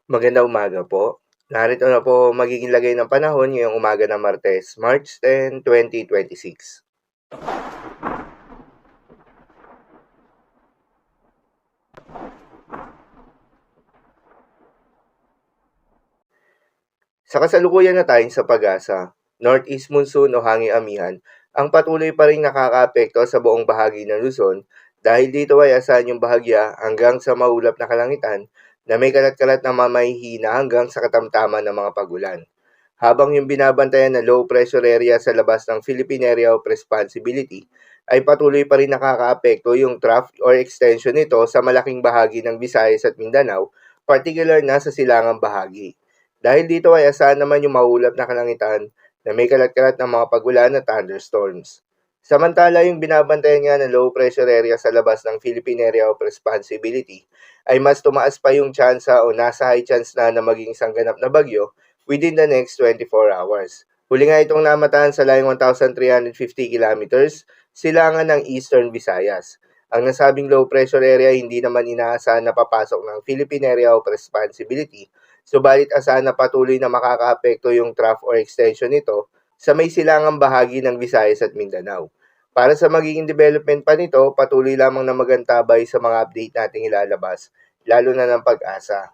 Magandang umaga po. Narito na po magiging lagay ng panahon ngayong umaga ng Martes, March 10, 2026. Sa kasalukuyan na tayong sa pag-asa, Northeast Monsoon o hanging amihan ang patuloy pa rin nakakaapekto sa buong bahagi ng Luzon dahil dito ay asahan yung bahagya hanggang sa maulap na kalangitan na may kalat-kalat na mamahihina hanggang sa katamtaman ng mga pagulan. Habang yung binabantayan na low pressure area sa labas ng Philippine Area of Responsibility ay patuloy pa rin nakakaapekto yung trough or extension nito sa malaking bahagi ng Visayas at Mindanao, particular na sa silangang bahagi. Dahil dito ay asahan naman yung maulap na kalangitan na may kalat-kalat ng mga pagulan at thunderstorms. Samantala yung binabantayan nga ng low pressure area sa labas ng Philippine Area of Responsibility ay mas tumaas pa yung tsansa o nasa high chance na maging isang ganap na bagyo within the next 24 hours. Huli nga itong namataan sa layong 1,350 kilometers, silangan ng Eastern Visayas. Ang nasabing low pressure area hindi naman inaasahan na papasok ng Philippine Area of Responsibility, subalit asahan na patuloy na makakaapekto yung trough or extension nito sa may silangang bahagi ng Visayas at Mindanao. Para sa magiging development pa nito, patuloy lamang na magantabay sa mga update nating ilalabas, lalo na ng pag-asa.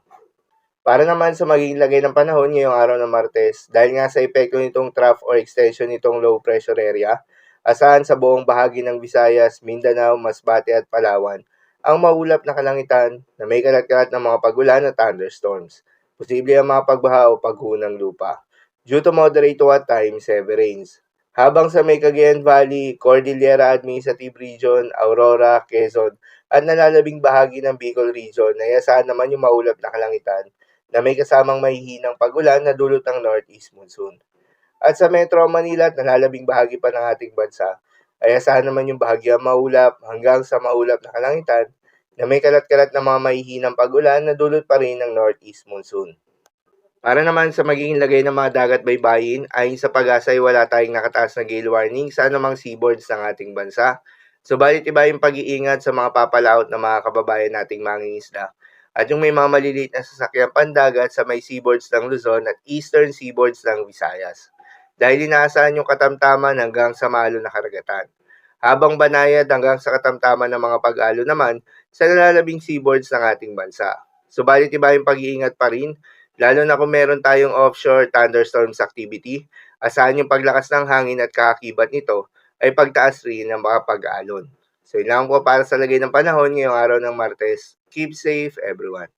Para naman sa magiging lagay ng panahon ngayong araw ng Martes, dahil nga sa epekto nitong trough or extension nitong low pressure area, asahan sa buong bahagi ng Visayas, Mindanao, Masbate at Palawan ang maulap na kalangitan na may kalat-kalat ng mga pagulan at thunderstorms. Posible ang mga pagbaha o pagguho ng lupa due to moderate to at times heavy rains. Habang sa may Cagayan Valley, Cordillera Administrative Region, Aurora, Quezon at nalalabing bahagi ng Bicol Region ay asahan naman yung maulap na kalangitan na may kasamang mahihinang pagulan na dulot ng Northeast Monsoon. At sa Metro Manila at nalalabing bahagi pa ng ating bansa, ay asahan naman yung bahagyang maulap hanggang sa maulap na kalangitan na may kalat-kalat na mga mahihinang pagulan na dulot pa rin ng Northeast Monsoon. Para naman sa magiging lagay ng mga dagat baybayin, ayon sa pag-asa ay wala tayong nakataas na gale warning sa anumang seaboards ng ating bansa. Subalit iba yung pag-iingat sa mga papalaot ng mga kababayan nating mangingisda at yung may mga maliliit na sasakyan pandagat sa may seaboards ng Luzon at eastern seaboards ng Visayas. Dahil inaasahan yung katamtaman hanggang sa malo na karagatan. Habang banayad hanggang sa katamtaman ng mga pag-alo naman sa nalalabing seaboards ng ating bansa. Subalit iba yung pag-iingat pa rin, lalo na kung meron tayong offshore thunderstorms activity, asahan yung paglakas ng hangin at kakakibat nito ay pagtaas rin ng mga pag-alon. So yun lang po para sa lagay ng panahon ngayong araw ng Martes. Keep safe everyone.